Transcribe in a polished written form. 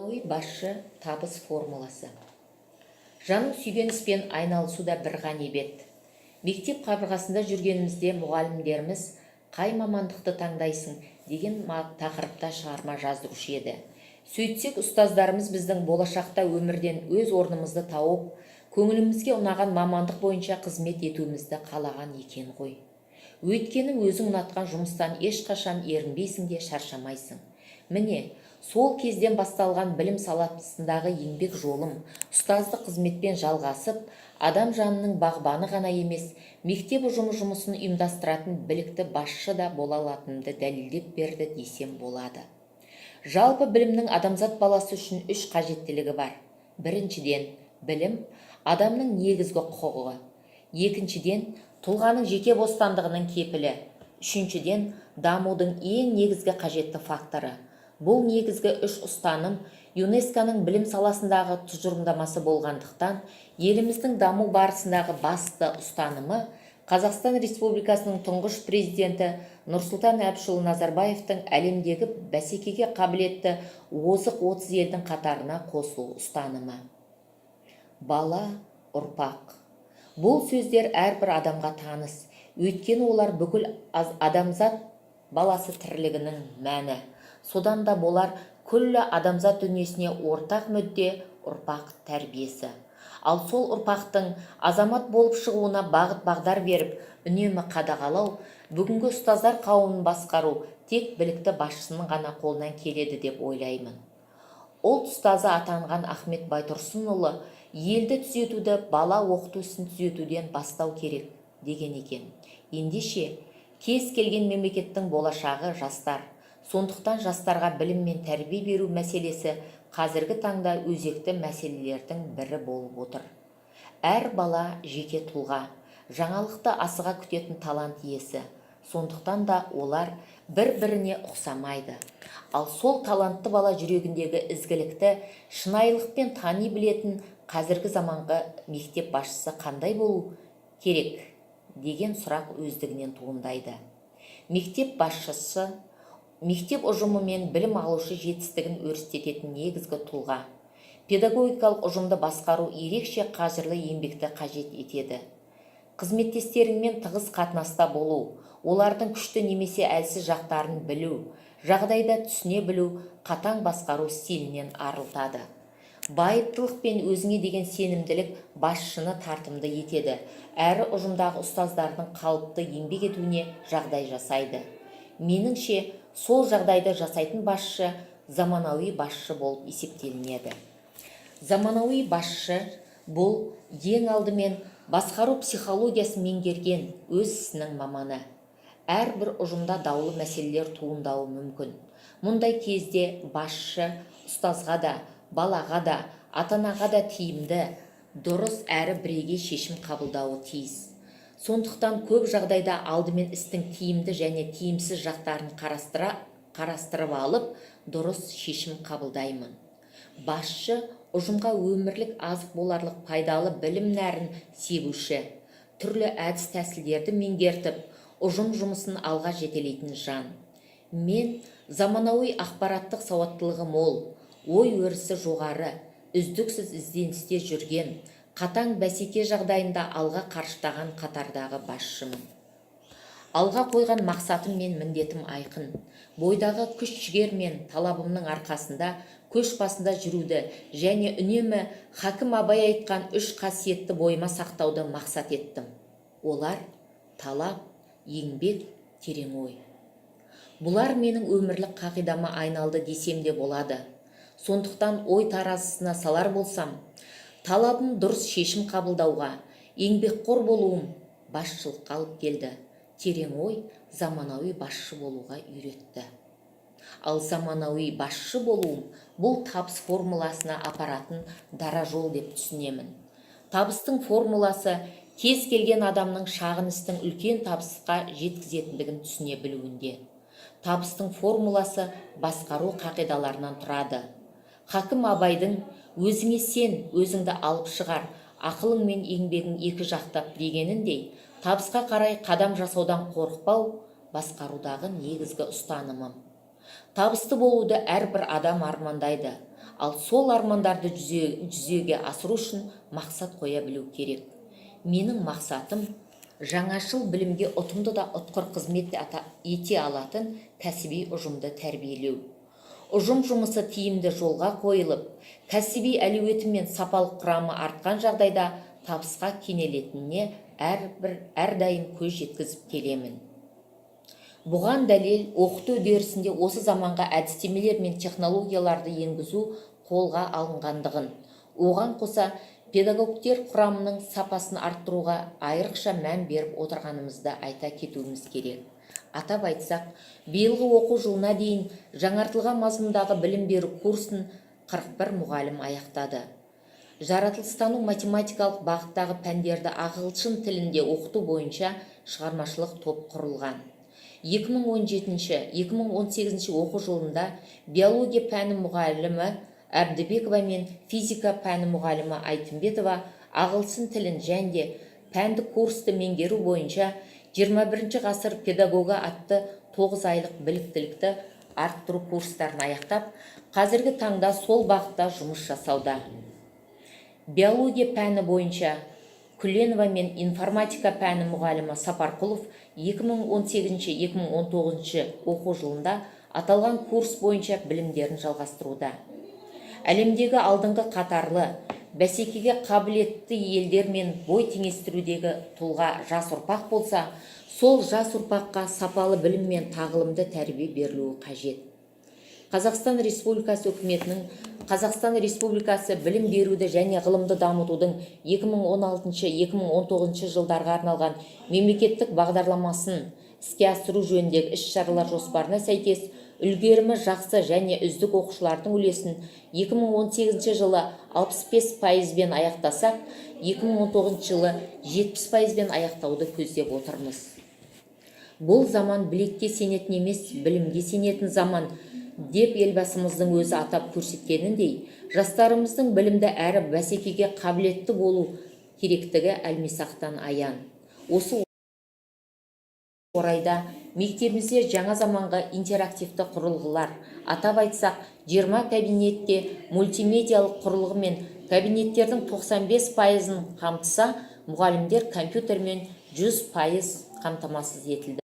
Заманауи басшы табыс формуласы. Жаның сүйген іспен айналысу да бір ғанибет. Мектеп қабырғасында жүргенімізде мұғалімдеріміз қай мамандықты таңдайсың деген тақырыпта шығарма жаздырушы еді. Сөйтсек, ұстаздарымыз біздің болашақта өмірден өз орнымызды тауып, көңілімізге ұнаған мамандық бойынша қызмет етуімізді қалаған екен ғой. Өйткені өзің ұнатқан жұмыстан ешқашан ерінбейсің де шаршамайсың. Міне, сол кезден басталған білім саласындағы еңбек жолым ұстаздық қызметпен жалғасып, адам жанының бағбаны ғана емес, мектеп ұжымы жұмысын ұйымдастыратын білікті басшы да бола алатынымды дәлелдеп берді десем болады. Жалпы білімнің адамзат баласы үшін 3 қажеттілігі бар. Біріншіден, білім адамның негізгі құқығы. Екіншіден, тұлғаның жеке бостандығының кепілі. Үшіншіден, дамудың ең негізгі қажетті факторы. Бұл негізгі 3 ұстаным ЮНЕСКО-ның білім саласындағы тұжырымдамасы болғандықтан, еліміздің даму барысындағы басты ұстанымы Қазақстан Республикасының тұңғыш президенті Нұрсұлтан Әбішұлы Назарбаевтың әлемдегі бәсекеге қабілетті озық 30 елдің қатарына қосылу ұстанымы. Бала, ұрпақ. Бұл сөздер әрбір адамға таныс, өйткені олар бүкіл адамзат баласы тірлігінің мәні. Содан да болар күллі адамзат дүниесіне ортақ мүдде ұрпақ тәрбиесі. Ал сол ұрпақтың азамат болып шығуына бағыт-бағдар беріп, үнемі қадағалау, бүгінгі ұстаздар қауымын басқару тек білікті басшының ғана қолынан келеді деп ойлаймын. Ұлт ұстазы атанған Ахмет Байтұрсынұлы елді түзетуді бала оқыту ісін түзетуден бастау керек деген екен. Ендеше, кез келген мемлекеттің болашағы жастар. Сондықтан жастарға білім мен тәрбие беру мәселесі қазіргі таңда өзекті мәселелердің бірі болып отыр. Әр бала жеке тұлға, жаңалықты асыға күтетін талант иесі. Сондықтан да олар бір-біріне ұқсамайды. Ал сол талантты бала жүрегіндегі ізгілікті шынайылықпен тани білетін қазіргі заманғы мектеп басшысы қандай болу керек деген сұрақ өздігінен туындайды. Мектеп басшысы мектеп ұжымы мен білім алушы жетістігін өрістететін негізгі тұлға. Педагогикалық ұжымды басқару ерекше қажырлы еңбекті қажет етеді. Қызметтестеріңмен тығыз қатынаста болу, олардың күшті немесе әлсіз жақтарын білу, жағдайда түсіне білу қатаң басқару стилінен арылтады. Байыптылық пен өзіңе деген сенімділік басшыны тартымды етеді, әрі ұжымдағы ұстаздардың қалыпты еңбек етуіне жағдай жасайды. Меніңше, сол жағдайды жасайтын басшы заманауи басшы болып есептелінеді. Заманауи басшы бұл ең алдымен басқару психологиясын меңгерген өз ісінің маманы. Әрбір ұжымда даулы мәселелер туындауы мүмкін. Мұндай кезде басшы ұстазға да, балаға да, ата-анаға да тиімді, дұрыс әрі бірегей шешім қабылдауы тиіс. Сондықтан көп жағдайда алдымен істің тиімді және тиімсіз жақтарын қарастырып алып, дұрыс шешім қабылдаймын. Басшы ұжымға өмірлік азық боларлық пайдалы білім нәрін себуші, түрлі әдіс тәсілдерді меңгертіп, ұжым жұмысын алға жетелейтін жан. Мен заманауи ақпараттық сауаттылығы мол, ой өрісі жоғары, үздіксіз ізденісте жүрген, қатаң бәсеке жағдайында алға қарыштаған қатардағы басшымын. Алға қойған мақсатым мен міндетім айқын. Бойдағы күш-жігер мен талабымның арқасында көш басында жүруді және үнемі Хакім Абай айтқан 3 қасиетті бойыма сақтауды мақсат еттім. Олар талап, еңбек, терең ой. Бұлар менің өмірлік қағидама айналды десем де болады. Сондықтан ой таразысына салар болсам, талабым дұрыс шешім қабылдауға, еңбекқор болуым басшылыққа алып келді. Терең ой заманауи басшы болуға үйретті. Ал заманауи басшы болуым бұл табыс формуласына апаратын дара жол деп түсінемін. Табыстың формуласы кез келген адамның шағын істің үлкен табысқа жеткізетіндігін түсіне білуінде. Табыстың формуласы басқару қағидаларынан тұрады. Хакім Абайдың «Өзіңе сен, өзіңді алып шығар, ақылың мен еңбегің екі жақтап» дегеніндей, табысқа қарай қадам жасаудан қорықпау басқарудағы негізгі ұстанымым. Табысты болуды әрбір адам армандайды, ал сол армандарды жүзеге асыру үшін мақсат қоя білу керек. Менің мақсатым жаңашыл білімге ұтымды да ұтқыр қызмет ете алатын кәсіби ұжымды тәрбиелеу. Ұжым жұмысы тиімді жолға қойылып, кәсіби әлеуеті мен сапалық құрамы артқан жағдайда табысқа кенелетініне әрдайым көз жеткізіп келемін. Бұған дәлел оқыту үдерісінде осы заманға әдістемелер мен технологияларды енгізу қолға алынғандығын, оған қоса педагогтер құрамының сапасын арттыруға айрықша мән беріп отырғанымызды айта кетуіміз керек. Атап айтсақ, биылғы оқу жылына дейін жаңартылған мазмұндағы білім беру курсын 41 мұғалім аяқтады. Жаратылыстану математикалық бағыттағы пәндерді ағылшын тілінде оқыту бойынша шығармашылық топ құрылған. 2017-2018 оқу жылында биология пәні мұғалімі Әбдібекова мен физика пәні мұғалімі Айтымбетова ағылшын тілін және пәндік курсты меңгеру бойынша 21 ғасыр педагога атты 9 айлық біліктілікті арттыру курстарын аяқтап, қазіргі таңда сол бағытта жұмыс жасауда. Биология пәні бойынша Күленова мен информатика пәні мұғалімі Сапарқұлов 2018-2019 оқу жылында аталған курс бойынша білімдерін жалғастыруда. Әлемдегі алдыңғы қатарлы, бәсекеге қабілетті елдер мен бой теңестірудегі тұлға жас ұрпақ болса, сол жас ұрпаққа сапалы білім мен тағылымды тәрбие берілуі қажет. Қазақстан Республикасы үкіметінің Қазақстан Республикасы білім беруді және ғылымды дамытудың 2016-2019 жылдарға арналған мемлекеттік бағдарламасын іске асыру жөніндегі іс-шаралар жоспарына сәйкес үлгерімі жақсы және үздік оқушылардың үлесін 2018 жылы 65%-бен аяқтасақ, 2019 жылы 70%-бен аяқтауды көздеп отырмыз. Бұл заман білекке сенетін емес, білімге сенетін заман деп елбасымыздың өзі атап көрсеткеніндей, жастарымыздың білімді әрі бәсекеге қабілетті болу керектігі әлмисақтан аян. Осы орайда мектебімізде жаңа заманға интерактивті құрылғылар, атап айтсақ, 20 кабинетте мультимедиалық құрылғы мен кабинеттердің 95%-ын қамтыса, мұғалімдер компьютермен 100% қамтамасыз етілді.